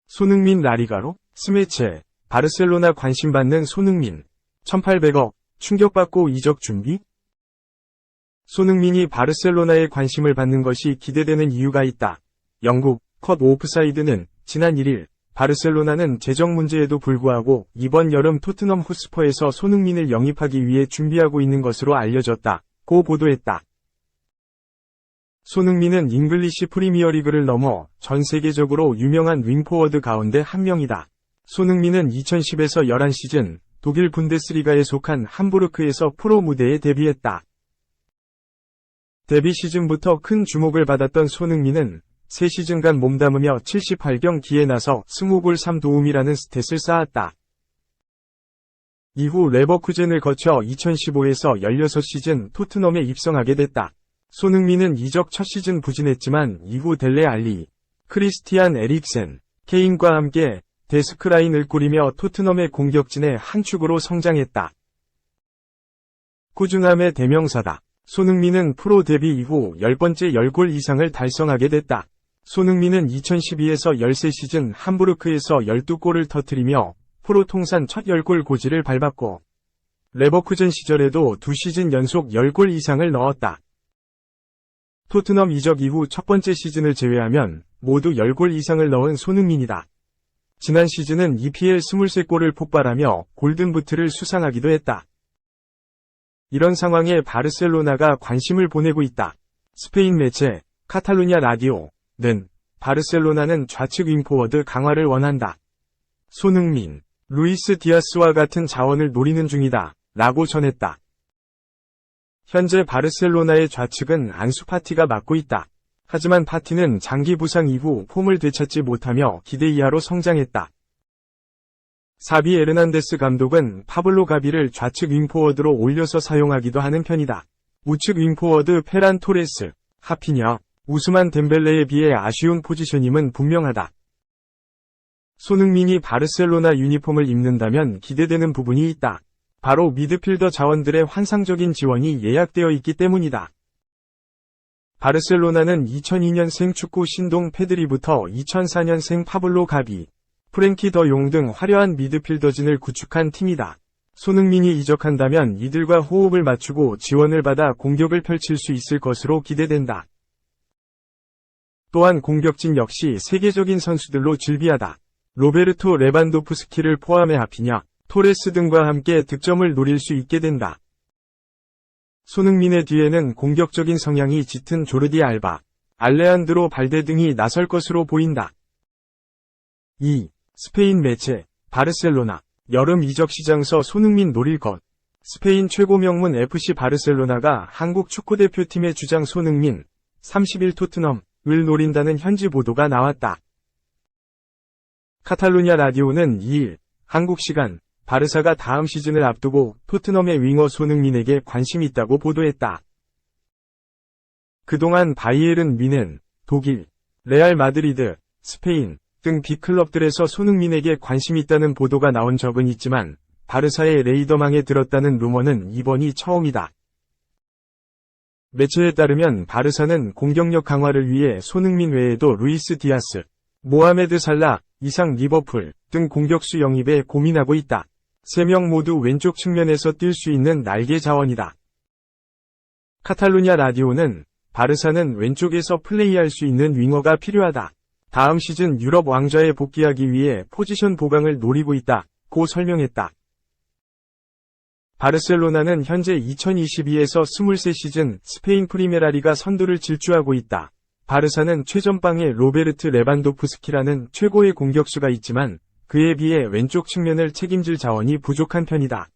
손흥민 라리가로 스매체, 바르셀로나 관심받는 손흥민, 1800억, 충격받고 이적 준비? 손흥민이 바르셀로나에 관심을 받는 것이 기대되는 이유가 있다. 영국, 컷 오프사이드는 지난 1일, 바르셀로나는 재정 문제에도 불구하고 이번 여름 토트넘 호스퍼에서 손흥민을 영입하기 위해 준비하고 있는 것으로 알려졌다고 보도했다. 손흥민은 잉글리시 프리미어리그를 넘어 전 세계적으로 유명한 윙포워드 가운데 한 명이다. 손흥민은 2010에서 11시즌 독일 분데스리가에 속한 함부르크에서 프로 무대에 데뷔했다. 데뷔 시즌부터 큰 주목을 받았던 손흥민은 3시즌간 몸담으며 78경기에 나서 20골 3도움이라는 스탯을 쌓았다. 이후 레버쿠젠을 거쳐 2015에서 16시즌 토트넘에 입성하게 됐다. 손흥민은 이적 첫 시즌 부진했지만 이후 델레 알리, 크리스티안 에릭센, 케인과 함께 데스크라인을 꾸리며 토트넘의 공격진의 한 축으로 성장했다. 꾸준함의 대명사다. 손흥민은 프로 데뷔 이후 10번째 10골 이상을 달성하게 됐다. 손흥민은 2012에서 13시즌 함부르크에서 12골을 터뜨리며 프로 통산 첫 10골 고지를 밟았고 레버쿠젠 시절에도 2시즌 연속 10골 이상을 넣었다. 토트넘 이적 이후 첫 번째 시즌을 제외하면 모두 10골 이상을 넣은 손흥민이다. 지난 시즌은 EPL 23골을 폭발하며 골든부트를 수상하기도 했다. 이런 상황에 바르셀로나가 관심을 보내고 있다. 스페인 매체 카탈루냐 라디오는 바르셀로나는 좌측 윙포워드 강화를 원한다. 손흥민, 루이스 디아스와 같은 자원을 노리는 중이다. 라고 전했다. 현재 바르셀로나의 좌측은 안수 파티가 맡고 있다. 하지만 파티는 장기 부상 이후 폼을 되찾지 못하며 기대 이하로 성장했다. 사비 에르난데스 감독은 파블로 가비를 좌측 윙포워드로 올려서 사용하기도 하는 편이다. 우측 윙포워드 페란 토레스, 하피냐, 우스만 덴벨레에 비해 아쉬운 포지션임은 분명하다. 손흥민이 바르셀로나 유니폼을 입는다면 기대되는 부분이 있다. 바로 미드필더 자원들의 환상적인 지원이 예약되어 있기 때문이다. 바르셀로나는 2002년생 축구 신동 페드리부터 2004년생 파블로 가비, 프랭키 더 용 등 화려한 미드필더진을 구축한 팀이다. 손흥민이 이적한다면 이들과 호흡을 맞추고 지원을 받아 공격을 펼칠 수 있을 것으로 기대된다. 또한 공격진 역시 세계적인 선수들로 즐비하다. 로베르토 레반도프스키를 포함해 하피냐, 토레스 등과 함께 득점을 노릴 수 있게 된다. 손흥민의 뒤에는 공격적인 성향이 짙은 조르디 알바, 알레한드로 발데 등이 나설 것으로 보인다. 2. 스페인 매체, 바르셀로나, 여름 이적 시장서 손흥민 노릴 것. 스페인 최고 명문 FC 바르셀로나가 한국 축구대표팀의 주장 손흥민, 30일 토트넘을 노린다는 현지 보도가 나왔다. 카탈루냐 라디오는 2일, 한국 시간, 바르사가 다음 시즌을 앞두고 토트넘의 윙어 손흥민에게 관심이 있다고 보도했다. 그동안 바이에른 뮌헨, 독일, 레알 마드리드, 스페인 등 빅클럽들에서 손흥민에게 관심이 있다는 보도가 나온 적은 있지만 바르사의 레이더망에 들었다는 루머는 이번이 처음이다. 매체에 따르면 바르사는 공격력 강화를 위해 손흥민 외에도 루이스 디아스, 모하메드 살라, 이상 리버풀 등 공격수 영입에 고민하고 있다. 3명 모두 왼쪽 측면에서 뛸 수 있는 날개 자원이다. 카탈루냐 라디오는 바르사는 왼쪽에서 플레이할 수 있는 윙어가 필요하다. 다음 시즌 유럽 왕좌에 복귀하기 위해 포지션 보강을 노리고 있다고 설명했다. 바르셀로나는 현재 2022에서 23시즌 스페인 프리메라리가 선두를 질주하고 있다. 바르사는 최전방에 로베르트 레반도프스키라는 최고의 공격수가 있지만 그에 비해 왼쪽 측면을 책임질 자원이 부족한 편이다.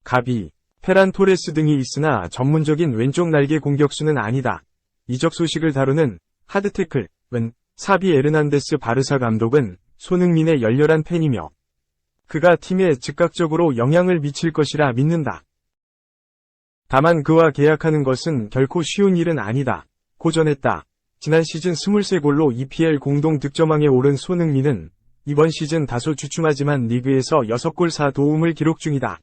가비, 페란 토레스 등이 있으나 전문적인 왼쪽 날개 공격수는 아니다. 이적 소식을 다루는 하드태클은 사비 에르난데스 바르사 감독은 손흥민의 열렬한 팬이며 그가 팀에 즉각적으로 영향을 미칠 것이라 믿는다. 다만 그와 계약하는 것은 결코 쉬운 일은 아니다. 고 전했다. 지난 시즌 23골로 EPL 공동 득점왕에 오른 손흥민은 이번 시즌 다소 주춤하지만 리그에서 6골 4도움을 기록 중이다.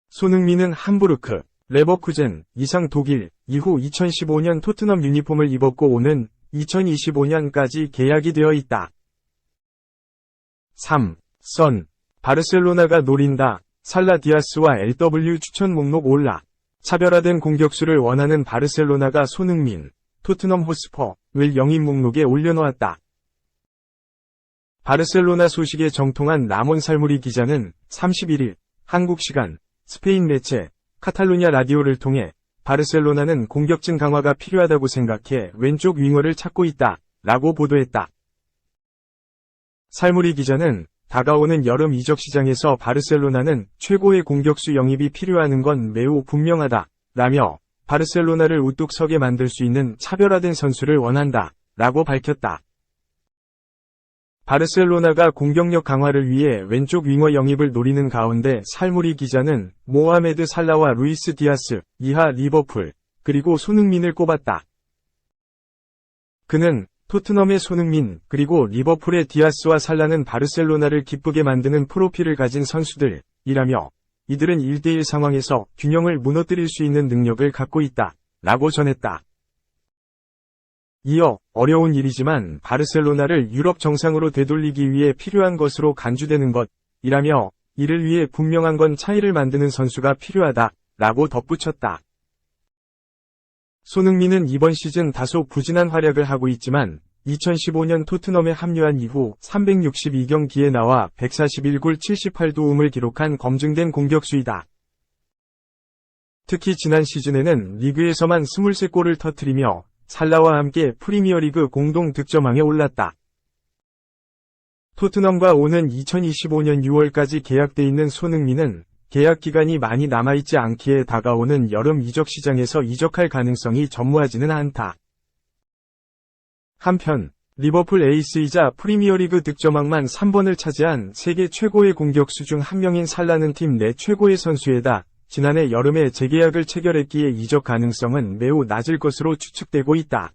손흥민은 함부르크, 레버쿠젠, 이상 독일, 이후 2015년 토트넘 유니폼을 입었고 오는 2025년까지 계약이 되어 있다. 3. 선. 바르셀로나가 노린다. 살라 디아스와 LW 추천 목록 올라. 차별화된 공격수를 원하는 바르셀로나가 손흥민, 토트넘 호스퍼를 영입 목록에 올려놓았다. 바르셀로나 소식에 정통한 라몬 살무리 기자는 31일 한국 시간 스페인 매체 카탈루냐 라디오를 통해 바르셀로나는 공격진 강화가 필요하다고 생각해 왼쪽 윙어를 찾고 있다 라고 보도했다. 살무리 기자는 다가오는 여름 이적 시장에서 바르셀로나는 최고의 공격수 영입이 필요한 건 매우 분명하다 라며 바르셀로나를 우뚝 서게 만들 수 있는 차별화된 선수를 원한다 라고 밝혔다. 바르셀로나가 공격력 강화를 위해 왼쪽 윙어 영입을 노리는 가운데 살무리 기자는 모하메드 살라와 루이스 디아스, 이하 리버풀, 그리고 손흥민을 꼽았다. 그는 토트넘의 손흥민, 그리고 리버풀의 디아스와 살라는 바르셀로나를 기쁘게 만드는 프로필을 가진 선수들이라며 이들은 1대1 상황에서 균형을 무너뜨릴 수 있는 능력을 갖고 있다 라고 전했다. 이어 어려운 일이지만 바르셀로나를 유럽 정상으로 되돌리기 위해 필요한 것으로 간주되는 것이라며 이를 위해 분명한 건 차이를 만드는 선수가 필요하다 라고 덧붙였다. 손흥민은 이번 시즌 다소 부진한 활약을 하고 있지만 2015년 토트넘에 합류한 이후 362경기에 나와 141골 78도움을 기록한 검증된 공격수이다. 특히 지난 시즌에는 리그에서만 23골을 터뜨리며 살라와 함께 프리미어리그 공동 득점왕에 올랐다. 토트넘과 오는 2025년 6월까지 계약돼 있는 손흥민은 계약 기간이 많이 남아있지 않기에 다가오는 여름 이적 시장에서 이적할 가능성이 전무하지는 않다. 한편 리버풀 에이스이자 프리미어리그 득점왕만 3번을 차지한 세계 최고의 공격수 중 한 명인 살라는 팀 내 최고의 선수에다 지난해 여름에 재계약을 체결했기에 이적 가능성은 매우 낮을 것으로 추측되고 있다.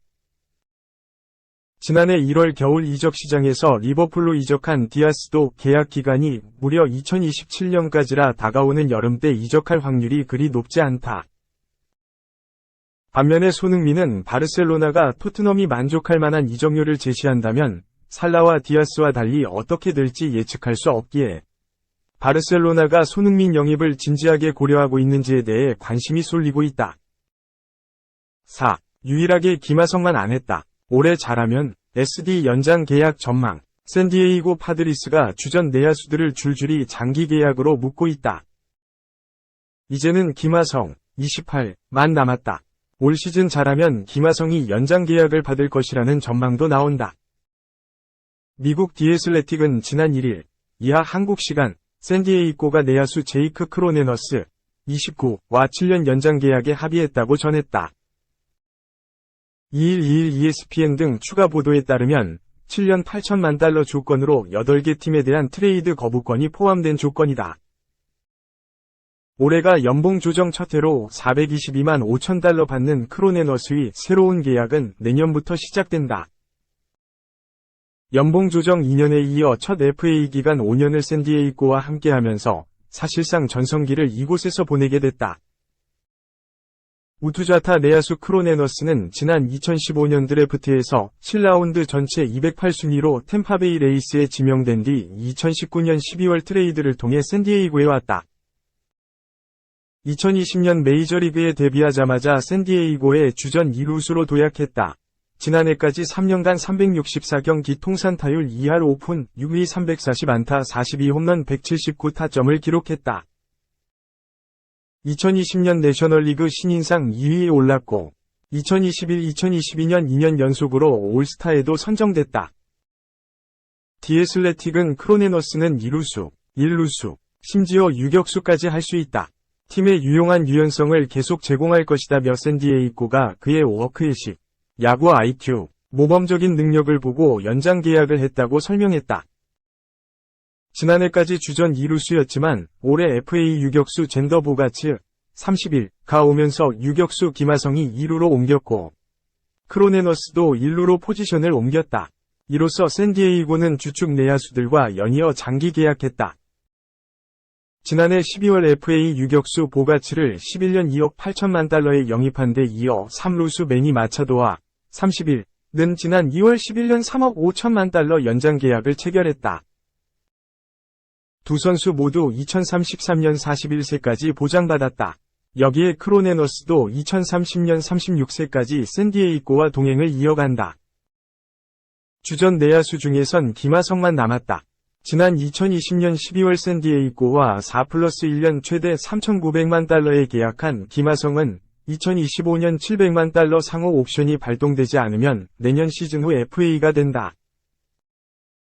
지난해 1월 겨울 이적 시장에서 리버풀로 이적한 디아스도 계약 기간이 무려 2027년까지라 다가오는 여름 때 이적할 확률이 그리 높지 않다. 반면에 손흥민은 바르셀로나가 토트넘이 만족할 만한 이적료를 제시한다면 살라와 디아스와 달리 어떻게 될지 예측할 수 없기에 바르셀로나가 손흥민 영입을 진지하게 고려하고 있는지에 대해 관심이 쏠리고 있다. 4. 유일하게 김하성만 안 했다. 올해 잘하면 SD 연장 계약 전망. 샌디에이고 파드리스가 주전 내야수들을 줄줄이 장기 계약으로 묶고 있다. 이제는 김하성, 28만 남았다. 올 시즌 잘하면 김하성이 연장 계약을 받을 것이라는 전망도 나온다. 미국 디애슬레틱은 지난 1일 이하 한국 시간 샌디에이고가 내야수 제이크 크로네너스 29와 7년 연장 계약에 합의했다고 전했다. 2121 ESPN 등 추가 보도에 따르면 7년 8천만 달러 조건으로 8개 팀에 대한 트레이드 거부권이 포함된 조건이다. 올해가 연봉 조정 첫 해로 422만 5천 달러 받는 크로네너스의 새로운 계약은 내년부터 시작된다. 연봉 조정 2년에 이어 첫 FA 기간 5년을 샌디에이고와 함께하면서 사실상 전성기를 이곳에서 보내게 됐다. 우투자타 내야수 크로네너스는 지난 2015년 드래프트에서 7라운드 전체 208순위로 템파베이 레이스에 지명된 뒤 2019년 12월 트레이드를 통해 샌디에이고에 왔다. 2020년 메이저리그에 데뷔하자마자 샌디에이고의 주전 2루수로 도약했다. 지난해까지 3년간 364경기 통산 타율 2할 5푼 6위 340안타 42홈런 179타점을 기록했다. 2020년 내셔널리그 신인상 2위에 올랐고 2021-2022년 2년 연속으로 올스타에도 선정됐다. 디애슬레틱은 크로네너스는 2루수, 1루수, 심지어 유격수까지 할 수 있다. 팀의 유용한 유연성을 계속 제공할 것이다며 샌디에이고가 그의 워크의식, 야구 IQ, 모범적인 능력을 보고 연장 계약을 했다고 설명했다. 지난해까지 주전 2루수였지만 올해 FA 유격수 젠더 보가츠 30일가 오면서 유격수 김하성이 2루로 옮겼고 크로네너스도 1루로 포지션을 옮겼다. 이로써 샌디에이고는 주축 내야수들과 연이어 장기 계약했다. 지난해 12월 FA 유격수 보가츠를 11년 2억 8천만 달러에 영입한 데 이어 3루수 매니 마차도와 31는 지난 2월 11년 3억 5천만 달러 연장 계약을 체결했다. 두 선수 모두 2033년 41세까지 보장받았다. 여기에 크로네너스도 2030년 36세까지 샌디에이고와 동행을 이어간다. 주전 내야수 중에선 김하성만 남았다. 지난 2020년 12월 샌디에이고와 4+1년 최대 3,900만 달러에 계약한 김하성은 2025년 700만 달러 상호 옵션이 발동되지 않으면 내년 시즌 후 FA가 된다.